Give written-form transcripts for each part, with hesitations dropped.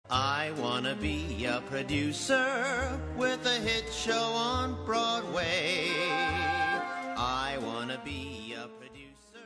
I wanna be a producer with a hit show on Broadway. I wanna be a producer.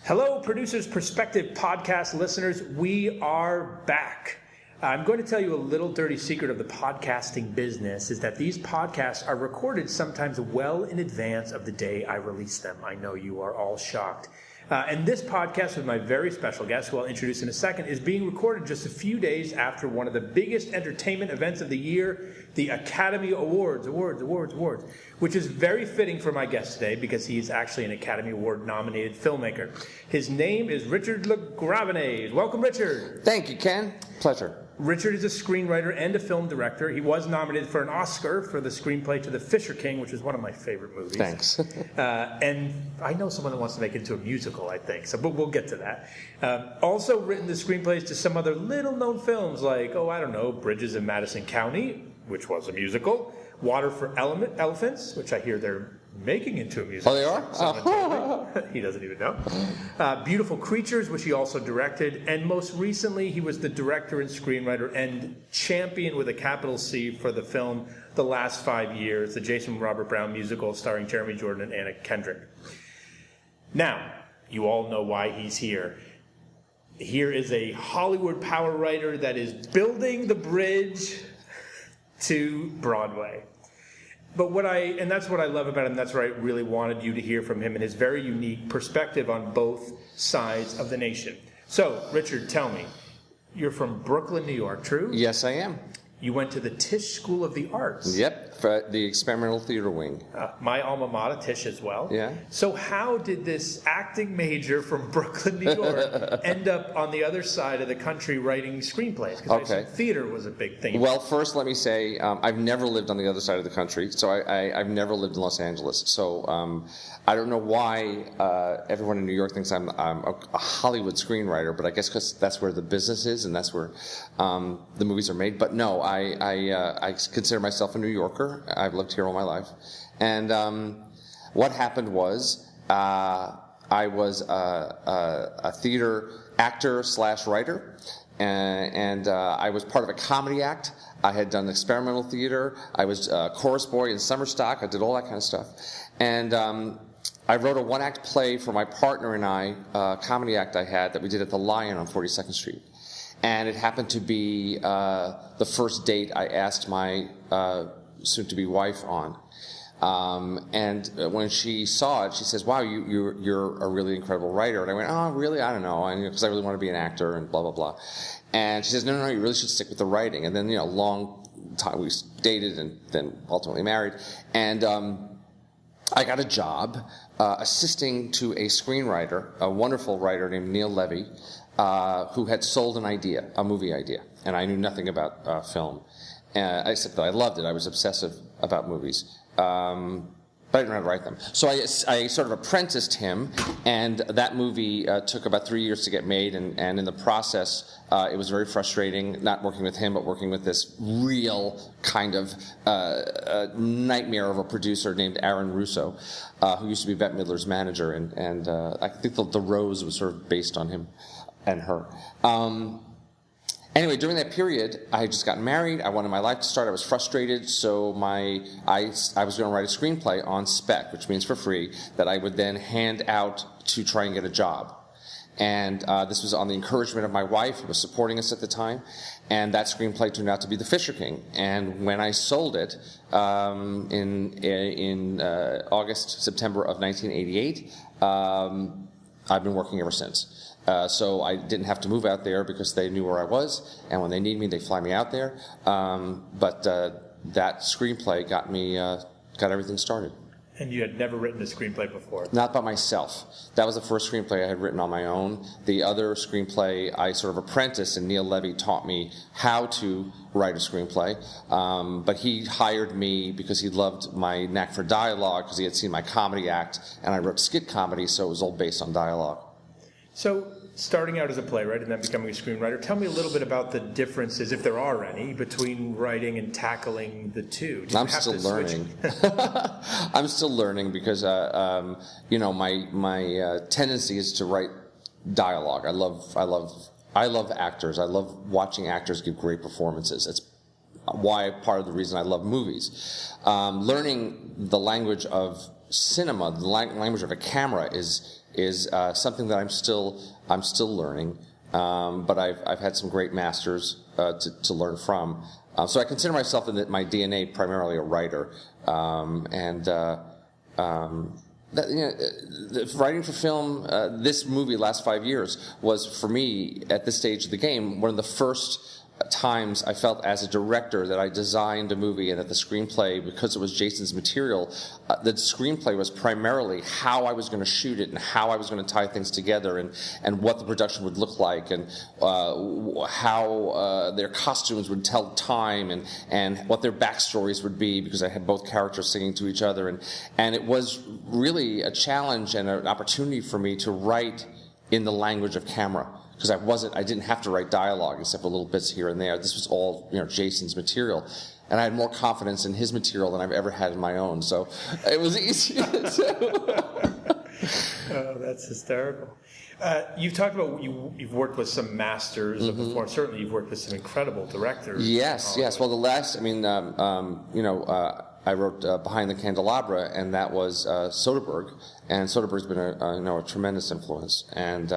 Hello, Producers Perspective podcast listeners. We are back. I'm going to tell you a little dirty secret of the podcasting business is that these podcasts are recorded sometimes well in advance of the day I release them. I know you are all shocked. And this podcast with my very special guest, who I'll introduce in a second, is being recorded just a few days after one of the biggest entertainment events of the year, the Academy Awards, which is very fitting for my guest today because he's actually an Academy Award nominated filmmaker. His name is Richard LaGravenese. Welcome, Richard. Thank you, Ken. Pleasure. Richard is a screenwriter and a film director. He was nominated for an Oscar for the screenplay to The Fisher King, which is one of my favorite movies. Thanks. And I know someone that wants to make it into a musical, I think, so but we'll get to that. Also written the screenplays to some other little-known films like, Bridges of Madison County, which was a musical, Water for Elephants, which I hear they're making into a musical. Oh, they are? Told me. He doesn't even know. Beautiful Creatures, which he also directed. And most recently, he was the director and screenwriter and champion with a capital C for the film The Last 5 Years, the Jason Robert Brown musical starring Jeremy Jordan and Anna Kendrick. Now, you all know why he's here. Here is a Hollywood power writer that is building the bridge to Broadway. But that's what I love about him. That's what I really wanted you to hear from him and his very unique perspective on both sides of the nation. So, Richard, tell me, you're from Brooklyn, New York, true? Yes, I am. You went to the Tisch School of the Arts. Yep, for the experimental theater wing. My alma mater, Tisch, as well. Yeah. So how did this acting major from Brooklyn, New York, end up on the other side of the country writing screenplays? Because I assume theater was a big thing. Well, first let me say I've never lived on the other side of the country, so I've never lived in Los Angeles. So I don't know why everyone in New York thinks I'm a Hollywood screenwriter, but I guess because that's where the business is and that's where the movies are made. But no, I consider myself a New Yorker. I've lived here all my life. And what happened was I was a theater actor / writer, and I was part of a comedy act. I had done experimental theater. I was a chorus boy in summer stock. I did all that kind of stuff. And I wrote a one-act play for my partner and I, a comedy act I had that we did at the Lion on 42nd Street. And it happened to be the first date I asked my soon-to-be wife on. And when she saw it, she says, "Wow, you're a really incredible writer." And I went, "Oh, really? I don't know," because I really want to be an actor and blah, blah, blah. And she says, no, you really should stick with the writing. And then, long time we dated and then ultimately married. And I got a job assisting to a screenwriter, a wonderful writer named Neil Levy, who had sold a movie idea. And I knew nothing about film. Except that I loved it. I was obsessive about movies. But I didn't know how to write them. So I sort of apprenticed him, and that movie took about 3 years to get made, and in the process, it was very frustrating, not working with him, but working with this real kind of nightmare of a producer named Aaron Russo, who used to be Bette Midler's manager, and I think the Rose was sort of based on him and her. Anyway, during that period, I had just gotten married. I wanted my life to start. I was frustrated, so I was going to write a screenplay on spec, which means for free, that I would then hand out to try and get a job. And this was on the encouragement of my wife, who was supporting us at the time. And that screenplay turned out to be The Fisher King. And when I sold it in September of 1988, I've been working ever since. So I didn't have to move out there because they knew where I was, and when they need me, they fly me out there. But that screenplay got everything started. And you had never written a screenplay before? Not by myself. That was the first screenplay I had written on my own. The other screenplay, I sort of apprenticed, and Neil Levy taught me how to write a screenplay. But he hired me because he loved my knack for dialogue, because he had seen my comedy act, and I wrote skit comedy, so it was all based on dialogue. So, starting out as a playwright and then becoming a screenwriter, tell me a little bit about the differences, if there are any, between writing and tackling the two. I'm still learning. I'm still learning because, my tendency is to write dialogue. I love I love actors. I love watching actors give great performances. It's why part of the reason I love movies. Learning the language of cinema, the language of a camera, is something that I'm still learning. But I've had some great masters to learn from. So I consider myself in my DNA primarily a writer, writing for film. This movie, last 5 years, was for me at this stage of the game one of the first times I felt as a director that I designed a movie and that the screenplay, because it was Jason's material, the screenplay was primarily how I was going to shoot it and how I was going to tie things together and what the production would look like and how their costumes would tell time and what their backstories would be, because I had both characters singing to each other, and it was really a challenge and an opportunity for me to write in the language of camera. Because I didn't have to write dialogue except for little bits here and there. This was all, Jason's material, and I had more confidence in his material than I've ever had in my own. So it was easy. Oh, that's hysterical. You've talked about you've worked with some masters of the form. Certainly, you've worked with some incredible directors. Yes. Well, the last, I wrote Behind the Candelabra, and that was Soderbergh, and Soderbergh's been a tremendous influence, and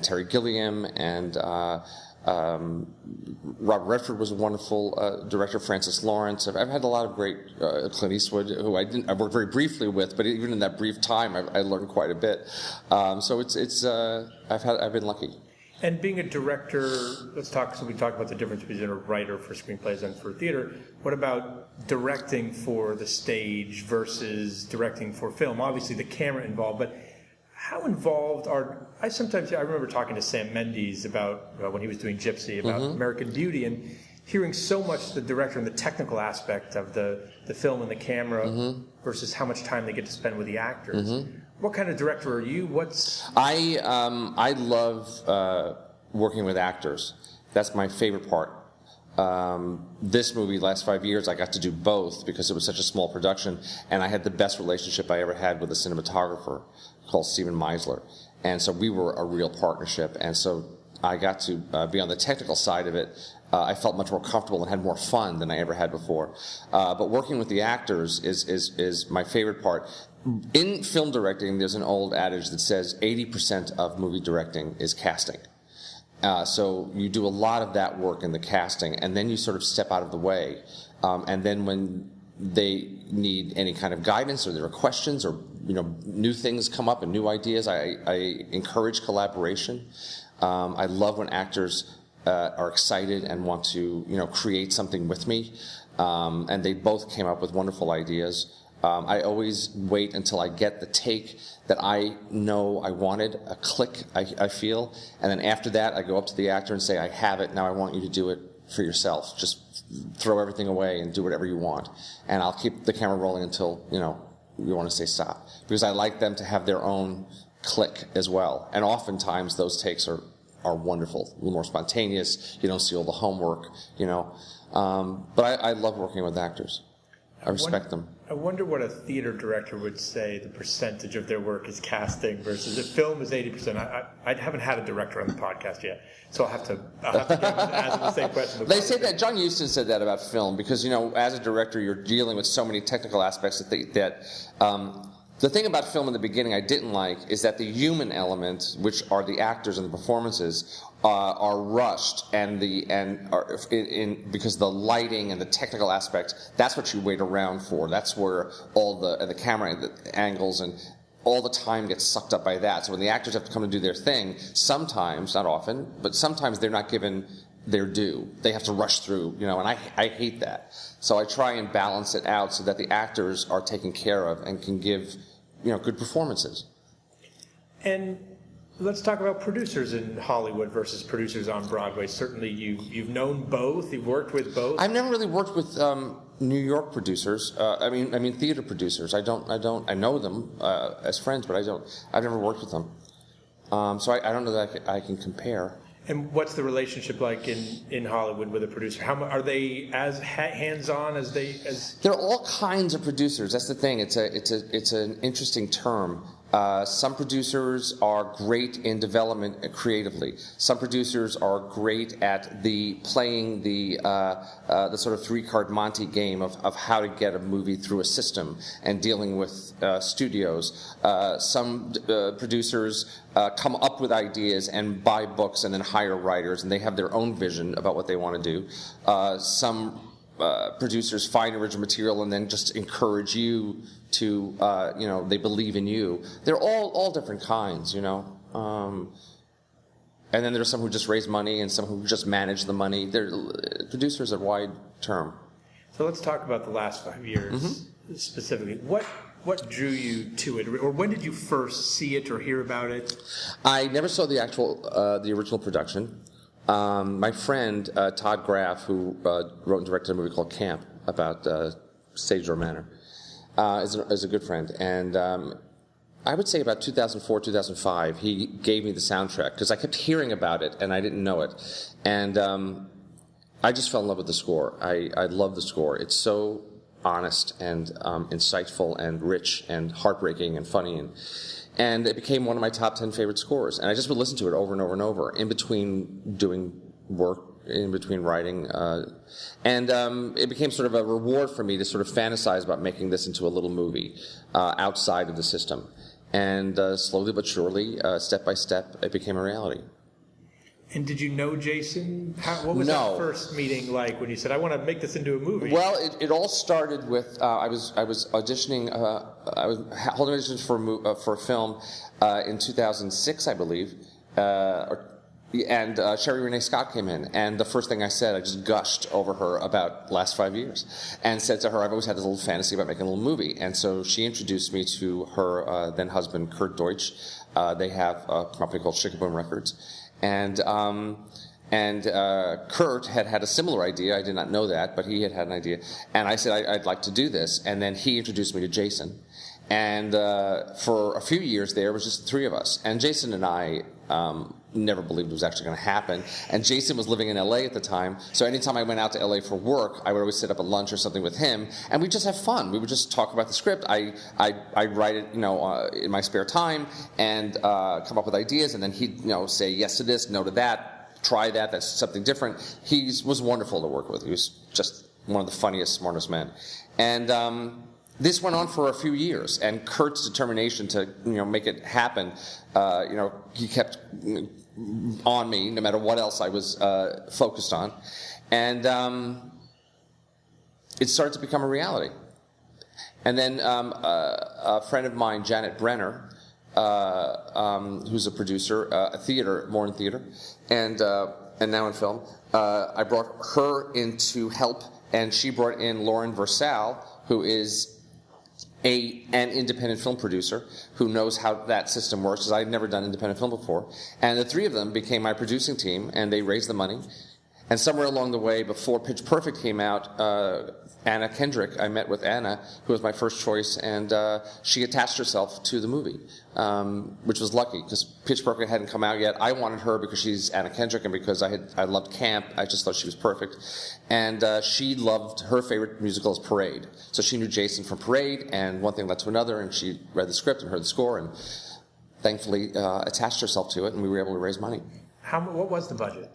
Terry Gilliam, and Robert Redford was a wonderful director, Francis Lawrence. I've had a lot of great Clint Eastwood, who I worked very briefly with, but even in that brief time, I learned quite a bit. So I've been lucky. And being a director, we talked about the difference between a writer for screenplays and for theater. What about directing for the stage versus directing for film? Obviously, the camera involved, but how involved are... I remember talking to Sam Mendes about, when he was doing Gypsy, about American Beauty, and hearing so much the director and the technical aspect of the film and the camera versus how much time they get to spend with the actors. What kind of director are you? I love working with actors. That's my favorite part. This movie, last 5 years, I got to do both because it was such a small production, and I had the best relationship I ever had with a cinematographer called Stephen Meisler. And so we were a real partnership, and so I got to be on the technical side of it. I felt much more comfortable and had more fun than I ever had before. But working with the actors is my favorite part. In film directing, there's an old adage that says 80% of movie directing is casting. So you do a lot of that work in the casting, and then you sort of step out of the way. And then when they need any kind of guidance, or there are questions, or new things come up and new ideas, I encourage collaboration. I love when actors are excited and want to create something with me, and they both came up with wonderful ideas. I always wait until I get the take that I know I wanted, a click I feel, and then after that I go up to the actor and say, I have it, now I want you to do it for yourself. Just throw everything away and do whatever you want. And I'll keep the camera rolling until, you want to say stop. Because I like them to have their own click as well. And oftentimes those takes are wonderful, a little more spontaneous, you don't see all the homework, But I love working with actors. I respect them. I wonder what a theater director would say the percentage of their work is casting versus if film is 80%. I haven't had a director on the podcast yet, so I'll have to ask the same question. They say that, John Huston said that about film, because, as a director, you're dealing with so many technical aspects the thing about film in the beginning I didn't like is that the human element, which are the actors and the performances, are rushed, because the lighting and the technical aspects, that's what you wait around for. That's where all the camera angles and all the time gets sucked up by that. So when the actors have to come and do their thing, sometimes, not often, but sometimes they're not given their due. They have to rush through, and I hate that. So I try and balance it out so that the actors are taken care of and can give, good performances. And let's talk about producers in Hollywood versus producers on Broadway. Certainly you've known both, you've worked with both. I've never really worked with New York producers. I mean theater producers. I know them as friends, but I've never worked with them. So I don't know that I can compare. And what's the relationship like in Hollywood with a producer? Are they as hands-on as they? There are all kinds of producers. That's the thing. It's an interesting term. Some producers are great in development creatively. Some producers are great at playing the sort of three-card Monte game of how to get a movie through a system and dealing with studios. Some producers come up with ideas and buy books and then hire writers, and they have their own vision about what they want to do. Some producers find original material and then just encourage you to, they believe in you. They're all different kinds, and then there's some who just raise money and some who just manage the money. Producers are wide term. So let's talk about the last 5 years specifically. What drew you to it, or when did you first see it or hear about it? I never saw the original production. My friend, Todd Graff, who wrote and directed a movie called Camp about stage door manner, is a good friend. And I would say about 2004, 2005, he gave me the soundtrack, because I kept hearing about it and I didn't know it. And I just fell in love with the score. I love the score. It's so honest and insightful and rich and heartbreaking and funny. And it became one of my top 10 favorite scores. And I just would listen to it over and over and over, in between doing work, in between writing. It became sort of a reward for me to sort of fantasize about making this into a little movie outside of the system. And slowly but surely, step by step, it became a reality. And did you know Jason? What was that first meeting like when you said, I want to make this into a movie? Well, it all started with, I was auditioning, I was holding auditions for a film in 2006, I believe, and Sherry Renee Scott came in, and the first thing I said, I just gushed over her about the last 5 years, and said to her, I've always had this little fantasy about making a little movie. And so she introduced me to her then husband, Kurt Deutsch. They have a company called Shikaboom Records. And Kurt had a similar idea. I did not know that, but he had an idea. And I said, I'd like to do this. And then he introduced me to Jason. And for a few years there, it was just the three of us. And Jason and I never believed it was actually going to happen. And Jason was living in L.A. at the time, so anytime I went out to L.A. for work, I would always sit up at lunch or something with him, and we'd just have fun. We would just talk about the script. I'd write it, in my spare time, and come up with ideas, and then he'd, say yes to this, no to that, try that, that's something different. He was wonderful to work with. He was just one of the funniest, smartest men. And this went on for a few years, and Kurt's determination to, make it happen, he kept on me no matter what else I was focused on. And it started to become a reality. And then a friend of mine, Janet Brenner, who's a producer, more in theater, and now in film, I brought her in to help, and she brought in Lauren Versal, who is an independent film producer who knows how that system works, because I'd never done independent film before. And the three of them became my producing team, and they raised the money. And somewhere along the way, before Pitch Perfect came out, Anna Kendrick, I met with Anna, who was my first choice, and she attached herself to the movie, which was lucky, because Pitch Perfect hadn't come out yet. I wanted her because she's Anna Kendrick, and because I loved Camp. I just thought she was perfect. And she loved, her favorite musical is Parade. So she knew Jason from Parade, and one thing led to another, and she read the script and heard the score, and thankfully attached herself to it, and we were able to raise money. What was the budget?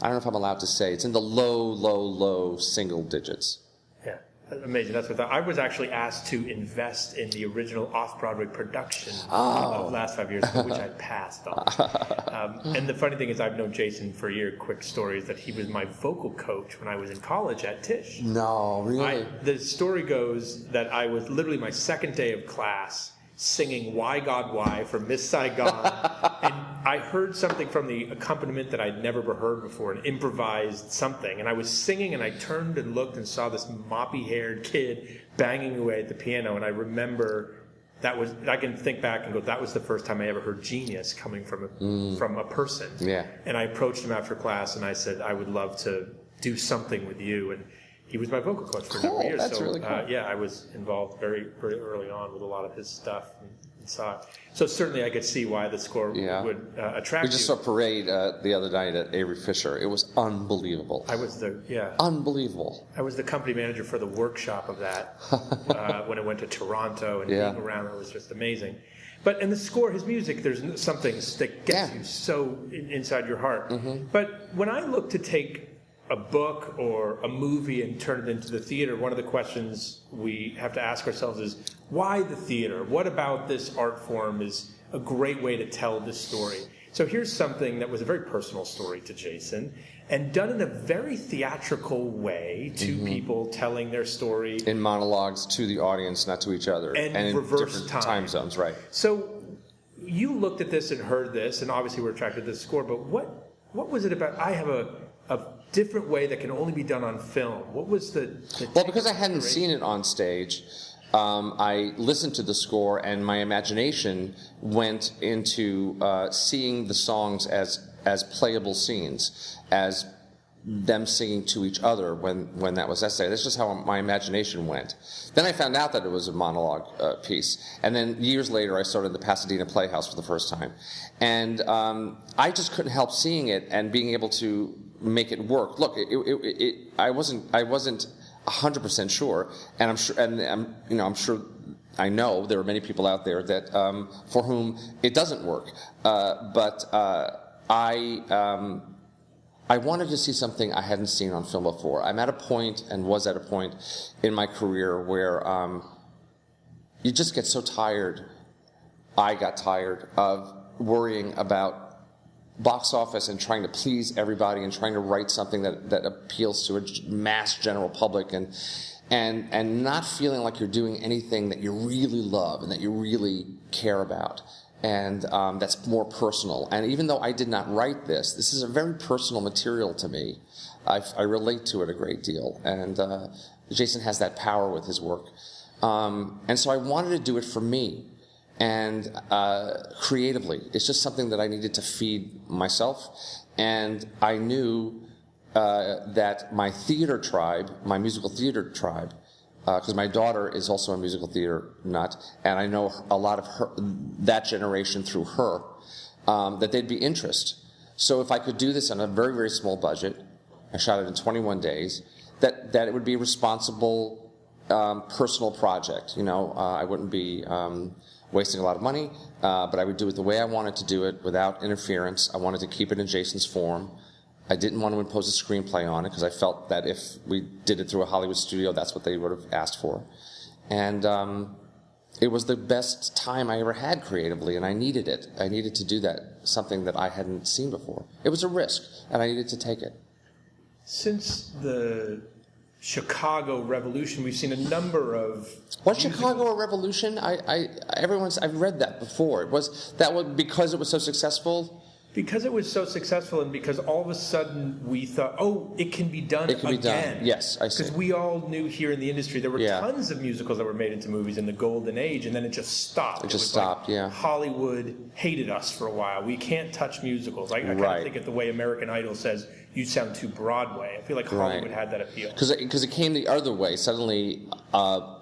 I don't know if I'm allowed to say. It's in the low single digits. Yeah, amazing. That's what I was actually asked to invest in the original Off-Broadway production of the last 5 years, which I passed on. And the funny thing is, I've known Jason for a year. Quick story is that he was my vocal coach when I was in college at Tisch. No, really? The story goes that I was literally my second day of class singing Why God Why from Miss Saigon, and I heard something from the accompaniment that I'd never heard before, an improvised something, and I was singing, and I turned and looked and saw this moppy-haired kid banging away at the piano, and I remember I can think back and go, that was the first time I ever heard genius coming from a person. Yeah. And I approached him after class, and I said, I would love to do something with you, and he was my vocal coach for a number of years. That's really cool. I was involved very, very early on with a lot of his stuff and saw it. So certainly I could see why the score would attract you. We just saw Parade the other night at Avery Fisher. It was unbelievable. Unbelievable. I was the company manager for the workshop of that when it went to Toronto, and being around it was just amazing. But in the score, his music, there's some things that gets you so inside your heart. But when I look to take a book or a movie and turn it into the theater, one of the questions we have to ask ourselves is, why the theater? What about this art form is a great way to tell this story? So here's something that was a very personal story to Jason, and done in a very theatrical way to people telling their story. In monologues to the audience, not to each other. And in reverse different time zones, right. So you looked at this and heard this, and obviously were attracted to the score, but what was it about? I have a different way that can only be done on film. What was the well, because I hadn't seen it on stage, I listened to the score, and my imagination went into seeing the songs as playable scenes, as them singing to each other when that was necessary. That's just how my imagination went. Then I found out that it was a monologue piece. And then years later, I started the Pasadena Playhouse for the first time. And I just couldn't help seeing it and being able to make it work. Look, I wasn't 100% sure, and I'm sure, and I'm sure. I know there are many people out there that for whom it doesn't work, but I wanted to see something I hadn't seen on film before. I'm at a point, and was at a point in my career where you just get so tired. I got tired of worrying about box office and trying to please everybody and trying to write something that appeals to a mass general public and not feeling like you're doing anything that you really love and that you really care about. And that's more personal. And even though I did not write this is a very personal material to me. I relate to it a great deal. And Jason has that power with his work. And so I wanted to do it for me. And creatively. It's just something that I needed to feed myself. And I knew that my theater tribe, my musical theater tribe, because my daughter is also a musical theater nut, and I know a lot of that generation through her, that they'd be interested. So if I could do this on a very, very small budget, I shot it in 21 days, that it would be a responsible, personal project. I wouldn't be wasting a lot of money, but I would do it the way I wanted to do it, without interference. I wanted to keep it in Jason's form. I didn't want to impose a screenplay on it, because I felt that if we did it through a Hollywood studio, that's what they would have asked for. And it was the best time I ever had creatively, and I needed it. I needed to do that, something that I hadn't seen before. It was a risk, and I needed to take it. Since the Chicago Revolution, we've seen a number of... Was Chicago a revolution? I've read that before. Was because it was so successful? Because it was so successful, and because all of a sudden we thought, it can be done again. It can be done, yes, I see. Because we all knew here in the industry there were tons of musicals that were made into movies in the golden age, and then it just stopped. It just stopped, Hollywood hated us for a while. We can't touch musicals. I kind of think of the way American Idol says, you sound too Broadway. I feel like Hollywood had that appeal. Because it came the other way. Suddenly,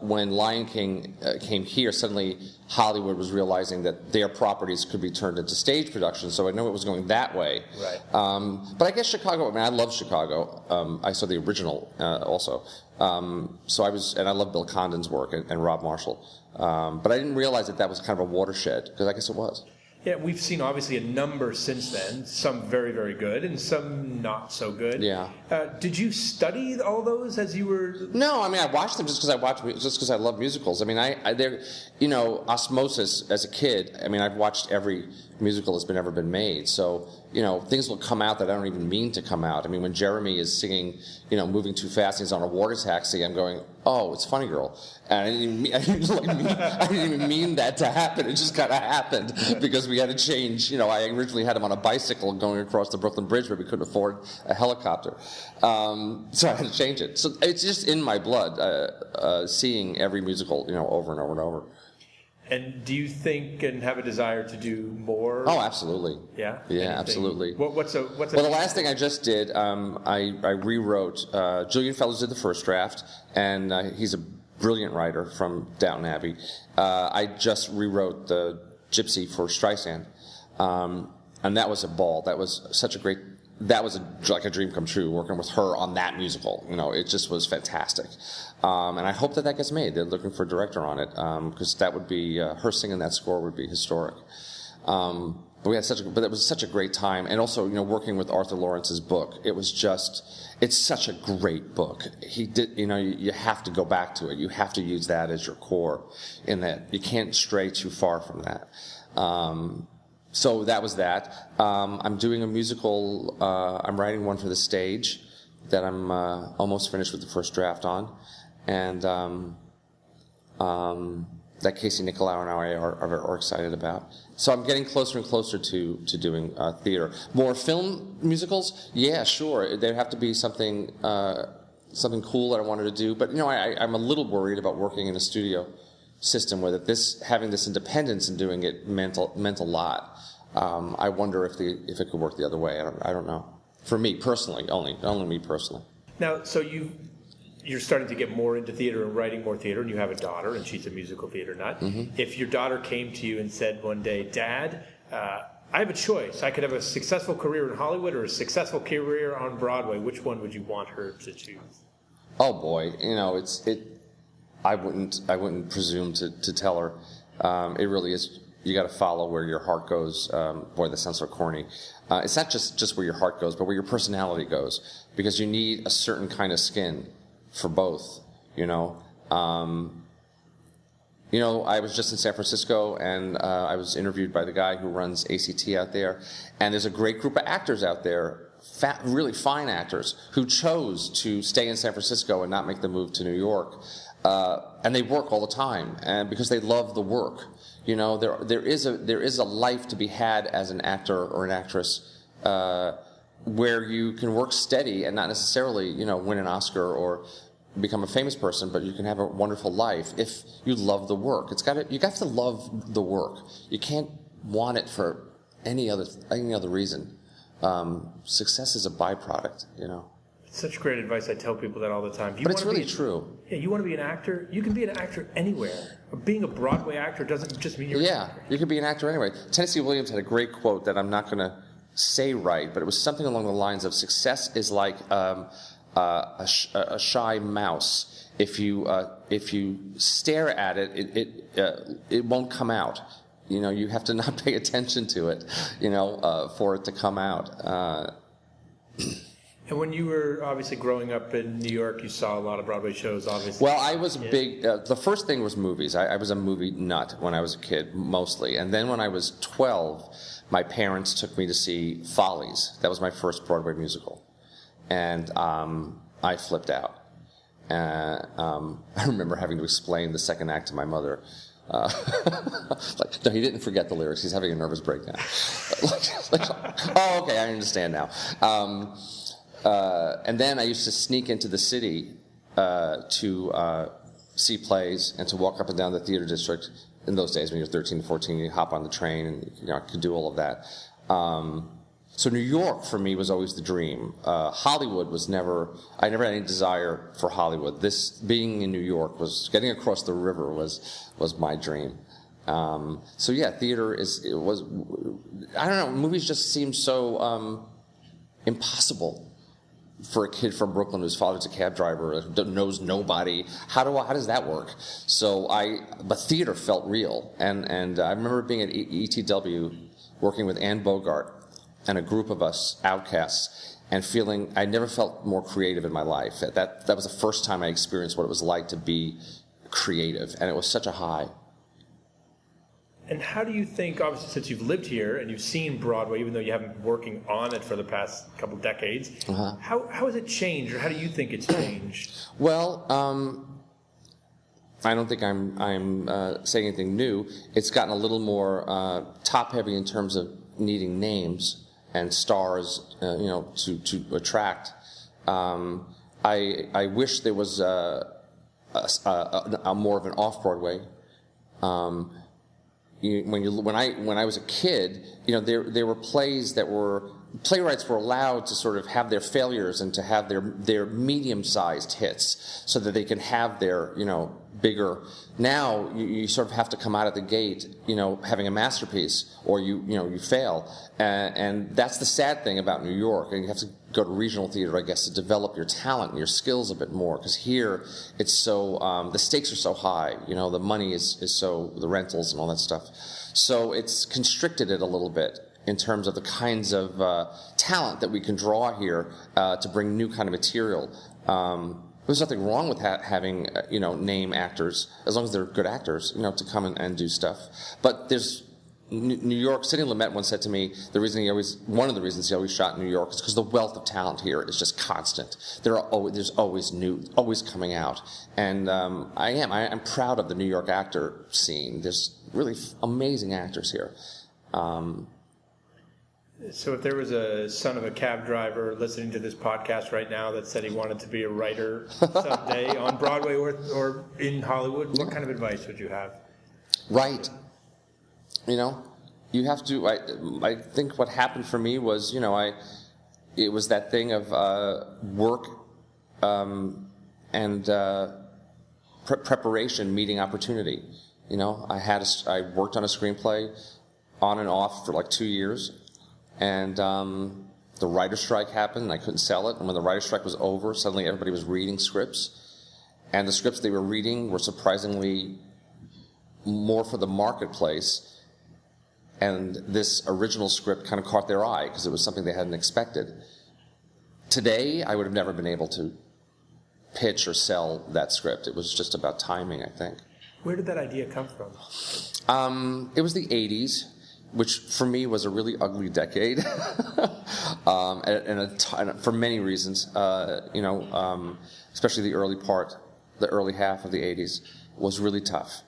when Lion King came here, suddenly Hollywood was realizing that their properties could be turned into stage productions. So I know it was going that way. Right. But I guess Chicago. I love Chicago. I saw the original also. And I love Bill Condon's work and Rob Marshall. But I didn't realize that was kind of a watershed, because I guess it was. Yeah, we've seen obviously a number since then, some very, very good and some not so good. Yeah. Did you study all those as you were... No, I watched them just because I love musicals. They're, osmosis as a kid. I've watched every musical that's ever been made. So, things will come out that I don't even mean to come out. When Jeremy is singing, Moving Too Fast, and he's on a water taxi, I'm going, oh, it's Funny Girl. And I didn't even mean that to happen. It just kind of happened because we had to change. I originally had him on a bicycle going across the Brooklyn Bridge, but we couldn't afford a helicopter. So I had to change it. So it's just in my blood, seeing every musical, over and over and over. And do you think and have a desire to do more? Oh, absolutely. Yeah? Yeah, Anything? Absolutely. Well, the last thing I just did, I rewrote, Julian Fellows did the first draft, and he's a brilliant writer from Downton Abbey. I just rewrote the Gypsy for Streisand, and that was a ball. That was such a great that was like a dream come true, working with her on that musical. It just was fantastic. And I hope that gets made. They're looking for a director on it, because that would be, her singing that score would be historic. But it was such a great time. And also, working with Arthur Lawrence's book, it's such a great book. He did, you have to go back to it. You have to use that as your core in that. You can't stray too far from that. So that was that. I'm doing a musical, I'm writing one for the stage that I'm almost finished with the first draft on. And that Casey Nicolau and I are excited about. So I'm getting closer and closer to doing theater. More film musicals? Yeah, sure. There'd have to be something cool that I wanted to do. But, I'm a little worried about working in a studio system where having this independence and doing it meant a lot. I wonder if it could work the other way. I don't know. For me personally, only me personally. Now, so you're starting to get more into theater and writing more theater, and you have a daughter, and she's a musical theater nut. Mm-hmm. If your daughter came to you and said one day, Dad, I have a choice. I could have a successful career in Hollywood or a successful career on Broadway. Which one would you want her to choose? Oh boy, I wouldn't presume to tell her. It really is. You got to follow where your heart goes. Boy, that sounds so corny. It's not just where your heart goes, but where your personality goes, because you need a certain kind of skin for both. I was just in San Francisco, and I was interviewed by the guy who runs ACT out there, and there's a great group of actors out there, really fine actors, who chose to stay in San Francisco and not make the move to New York, and they work all the time, and because they love the work. There is a life to be had as an actor or an actress, where you can work steady and not necessarily, win an Oscar or become a famous person, but you can have a wonderful life if you love the work. You got to love the work. You can't want it for any other reason. Success is a byproduct, It's such great advice. I tell people that all the time. But it's really true. Yeah, you want to be an actor? You can be an actor anywhere. Being a Broadway actor doesn't just mean you're an actor. You can be an actor anywhere. Tennessee Williams had a great quote that I'm not going to say right, but it was something along the lines of success is like a shy mouse. If you stare at it, it won't come out. You have to not pay attention to it, for it to come out. And when you were obviously growing up in New York, you saw a lot of Broadway shows, obviously. Well, I was big. The first thing was movies. I was a movie nut when I was a kid, mostly. And then when I was 12, my parents took me to see Follies. That was my first Broadway musical. And I flipped out. I remember having to explain the second act to my mother. No, he didn't forget the lyrics. He's having a nervous breakdown. Oh, okay, I understand now. And then I used to sneak into the city to see plays and to walk up and down the theater district. In those days, when you're 13 to 14, you hop on the train and I could do all of that. So New York for me was always the dream. Hollywood was I never had any desire for Hollywood. This being in New York getting across the river was my dream. So yeah, theater was I don't know. Movies just seem so impossible for a kid from Brooklyn whose father's a cab driver, knows nobody. How does that work? But theater felt real, and I remember being at ETW working with Ann Bogart and a group of us outcasts, and feeling I never felt more creative in my life. That was the first time I experienced what it was like to be creative, and it was such a high. And how do you think, obviously, since you've lived here and you've seen Broadway, even though you haven't been working on it for the past couple decades, how has it changed, or how do you think it's changed? Well, I don't think I'm saying anything new. It's gotten a little more top-heavy in terms of needing names and stars, to attract. I wish there was a more of an Off-Broadway. When I was a kid, there were plays that were playwrights were allowed to sort of have their failures and to have their medium-sized hits so that they can have their, bigger. Now you sort of have to come out of the gate, having a masterpiece, or you fail, and that's the sad thing about New York. And you have to go to regional theater, I guess, to develop your talent and your skills a bit more, because here it's so the stakes are so high. The money is so, the rentals and all that stuff, so it's constricted it a little bit in terms of the kinds of talent that we can draw here to bring new kind of material. There's nothing wrong with having, name actors, as long as they're good actors, to come and do stuff. But there's New York. Sidney Lumet once said to me, one of the reasons he always shot in New York is because the wealth of talent here is just constant. There's always new, always coming out. And I'm proud of the New York actor scene. There's really amazing actors here. So if there was a son of a cab driver listening to this podcast right now that said he wanted to be a writer someday on Broadway or in Hollywood, what kind of advice would you have? Right. You have to, I think what happened for me was, it was that thing of work and preparation meeting opportunity. I worked on a screenplay on and off for like 2 years. And the writer's strike happened, and I couldn't sell it. And when the writer's strike was over, suddenly everybody was reading scripts. And the scripts they were reading were surprisingly more for the marketplace. And this original script kind of caught their eye because it was something they hadn't expected. Today, I would have never been able to pitch or sell that script. It was just about timing, I think. Where did that idea come from? It was the 80s. Which for me was a really ugly decade, and for many reasons. Especially the early half of the 80s was really tough.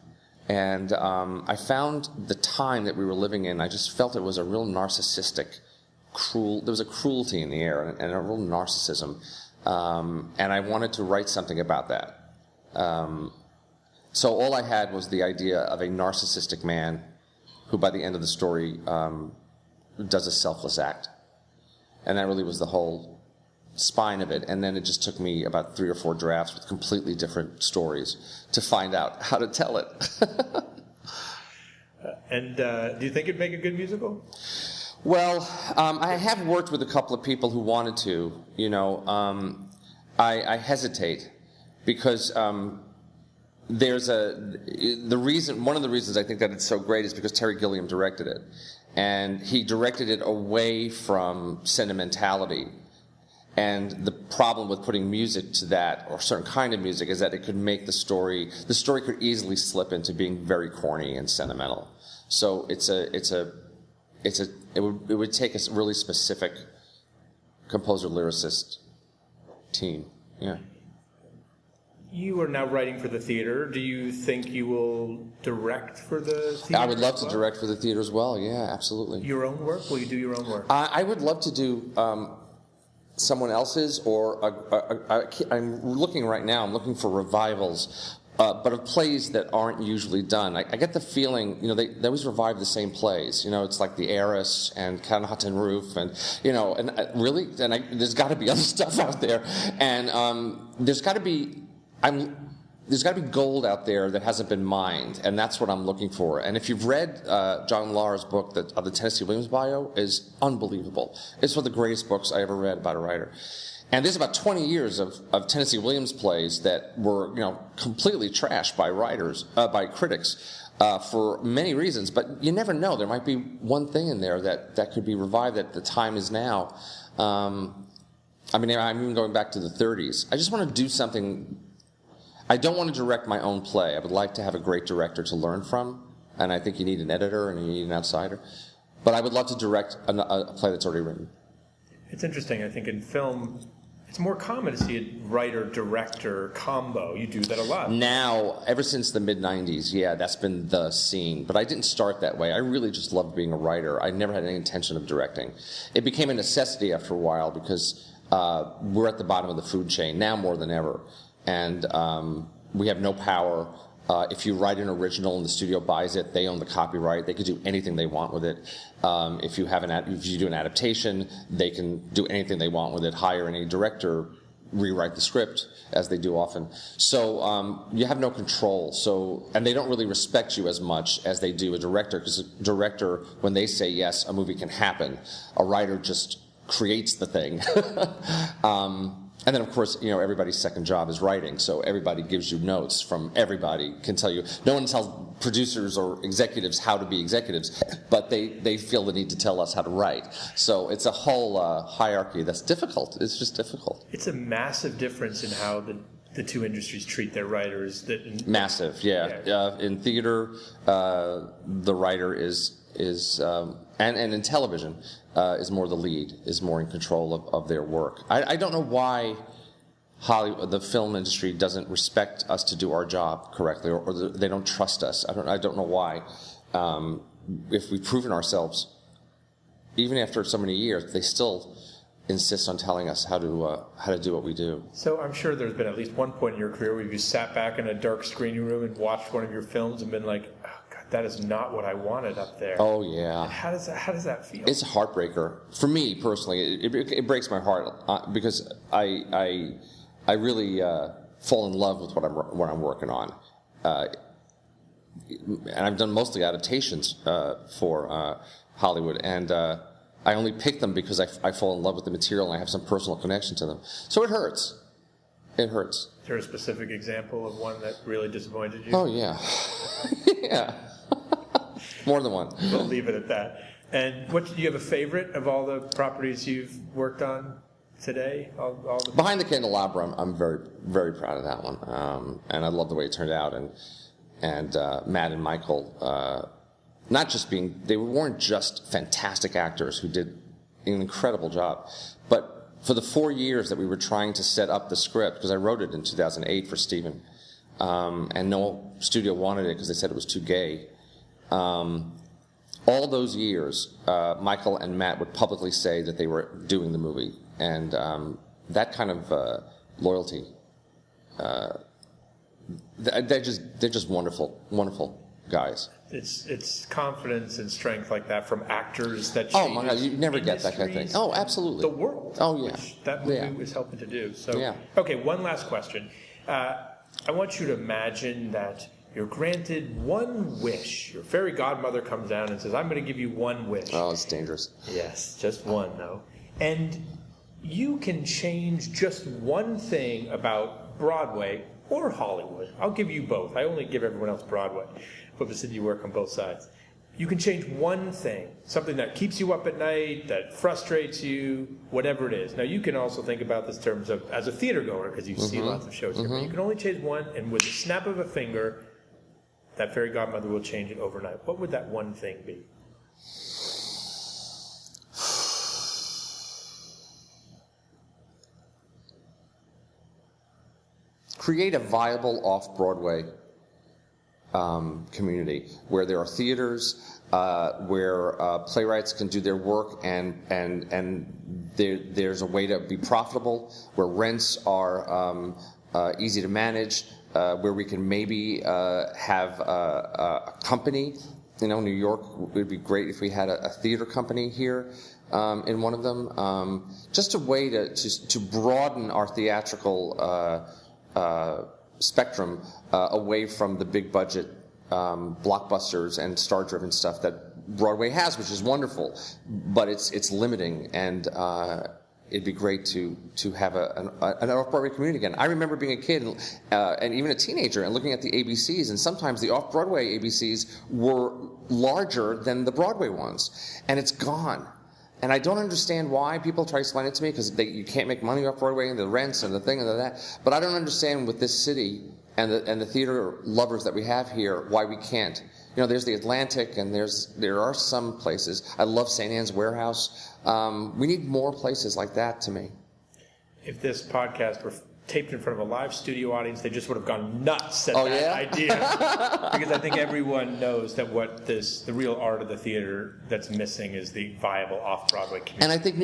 And I found the time that we were living in, I just felt it was a real narcissistic, there was a cruelty in the air and a real narcissism. And I wanted to write something about that. So all I had was the idea of a narcissistic man who by the end of the story does a selfless act. And that really was the whole spine of it. And then it just took me about 3 or 4 drafts with completely different stories to find out how to tell it. And do you think it'd make a good musical? Well, I have worked with a couple of people who wanted to. I hesitate because one of the reasons I think that it's so great is because Terry Gilliam directed it. And he directed it away from sentimentality. And the problem with putting music to that, or a certain kind of music, is that it could make the story could easily slip into being very corny and sentimental. So it would take a really specific composer-lyricist team. Yeah. You are now writing for the theater. Do you think you will direct for the theater? I would love to direct for the theater as well. Yeah, absolutely. Your own work? Will you do your own work? I would love to do someone else's, or I'm looking right now. I'm looking for revivals, but of plays that aren't usually done. I get the feeling, they always revive the same plays. It's like The Heiress and Cat on a Hot Tin Roof, and there's got to be other stuff out there, and there's got to be gold out there that hasn't been mined, and that's what I'm looking for. And if you've read John Lahr's book, the Tennessee Williams bio is unbelievable. It's one of the greatest books I ever read about a writer. And there's about 20 years of Tennessee Williams plays that were, completely trashed by writers, by critics, for many reasons. But you never know. There might be one thing in there that could be revived, that the time is now. I'm even going back to the 30s. I just want to do something. I don't want to direct my own play. I would like to have a great director to learn from, and I think you need an editor and you need an outsider. But I would love to direct a play that's already written. It's interesting. I think in film, it's more common to see a writer-director combo. You do that a lot. Now, ever since the mid-'90s, yeah, that's been the scene. But I didn't start that way. I really just loved being a writer. I never had any intention of directing. It became a necessity after a while because we're at the bottom of the food chain, now more than ever. And we have no power. If you write an original and the studio buys it, they own the copyright. They could do anything they want with it. If you do an adaptation, they can do anything they want with it. Hire any director, rewrite the script, as they do often. So you have no control. And they don't really respect you as much as they do a director, because a director, when they say yes, a movie can happen. A writer just creates the thing. And then, of course, everybody's second job is writing, so everybody gives you notes from everybody, can tell you. No one tells producers or executives how to be executives, but they feel the need to tell us how to write. So it's a whole hierarchy that's difficult. It's just difficult. It's a massive difference in how the two industries treat their writers. Massive, yeah. In theater, the writer is and in television, is more the lead, is more in control of their work. I don't know why Hollywood, the film industry, doesn't respect us to do our job correctly, or they don't trust us. I don't know why. If we've proven ourselves, even after so many years, they still insist on telling us how to do what we do. So I'm sure there's been at least one point in your career where you sat back in a dark screening room and watched one of your films and been like, that is not what I wanted up there. Oh yeah. And how does that feel? It's a heartbreaker for me personally. It breaks my heart because I really fall in love with what I'm working on, and I've done mostly adaptations for Hollywood, and I only pick them because I fall in love with the material and I have some personal connection to them. So it hurts. It hurts. Is there a specific example of one that really disappointed you? Oh yeah, yeah. More than one. We'll leave it at that. And do you have a favorite of all the properties you've worked on today? Behind the Candelabra, I'm very, very proud of that one, and I love the way it turned out. And Matt and Michael, they weren't just fantastic actors who did an incredible job, but for the 4 years that we were trying to set up the script, because I wrote it in 2008 for Stephen, and no studio wanted it because they said it was too gay. All those years, Michael and Matt would publicly say that they were doing the movie, and that kind of loyalty, they're just wonderful, wonderful guys. It's confidence and strength like that from actors that oh my God, you never get that kind of thing. Oh, absolutely. The world. Oh yeah. Which that movie was helping to do. So yeah. Okay, one last question. I want you to imagine that you're granted one wish. Your fairy godmother comes down and says, I'm going to give you one wish. Oh, it's dangerous. Yes, just one, though. And you can change just one thing about Broadway or Hollywood. I'll give you both. I only give everyone else Broadway. But since you work on both sides. You can change one thing, something that keeps you up at night, that frustrates you, whatever it is. Now, you can also think about this in terms of, as a theater goer, because you see lots of shows here, but you can only change one, and with the snap of a finger, that fairy godmother will change it overnight. What would that one thing be? Create a viable off-Broadway community where there are theaters, where playwrights can do their work, and there's a way to be profitable, where rents are easy to manage, where we can maybe have a company. New York would be great if we had a theater company here in one of them. Just a way to broaden our theatrical spectrum away from the big budget blockbusters and star-driven stuff that Broadway has, which is wonderful, but it's limiting, and it'd be great to have an off-Broadway community again. I remember being a kid and even a teenager and looking at the ABCs, and sometimes the off-Broadway ABCs were larger than the Broadway ones, and it's gone. And I don't understand why. People try to explain it to me because you can't make money off Broadway and the rents and the thing and the that. But I don't understand with this city and the theater lovers that we have here why we can't. There's the Atlantic and there are some places. I love St. Anne's Warehouse. We need more places like that to me. If this podcast were taped in front of a live studio audience, they just would have gone nuts at that idea. Because I think everyone knows that the real art of the theater that's missing is the viable off-Broadway community. And I think,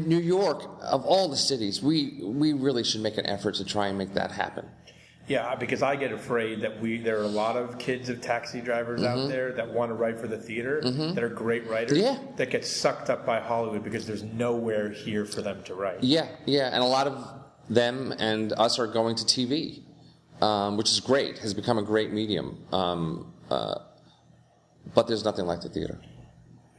New York, of all the cities, we really should make an effort to try and make that happen. Yeah, because I get afraid that there are a lot of kids of taxi drivers out there that want to write for the theater, that are great writers, that get sucked up by Hollywood because there's nowhere here for them to write. Yeah, and a lot of them and us are going to TV, which is great, has become a great medium. But there's nothing like the theater.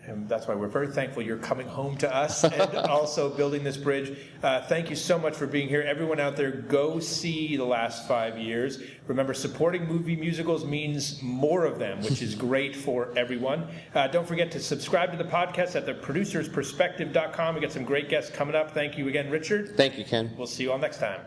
And that's why we're very thankful you're coming home to us and also building this bridge. Thank you so much for being here. Everyone out there, go see The Last 5 Years. Remember, supporting movie musicals means more of them, which is great for everyone. Don't forget to subscribe to the podcast at theproducersperspective.com. We got some great guests coming up. Thank you again, Richard. Thank you, Ken. We'll see you all next time.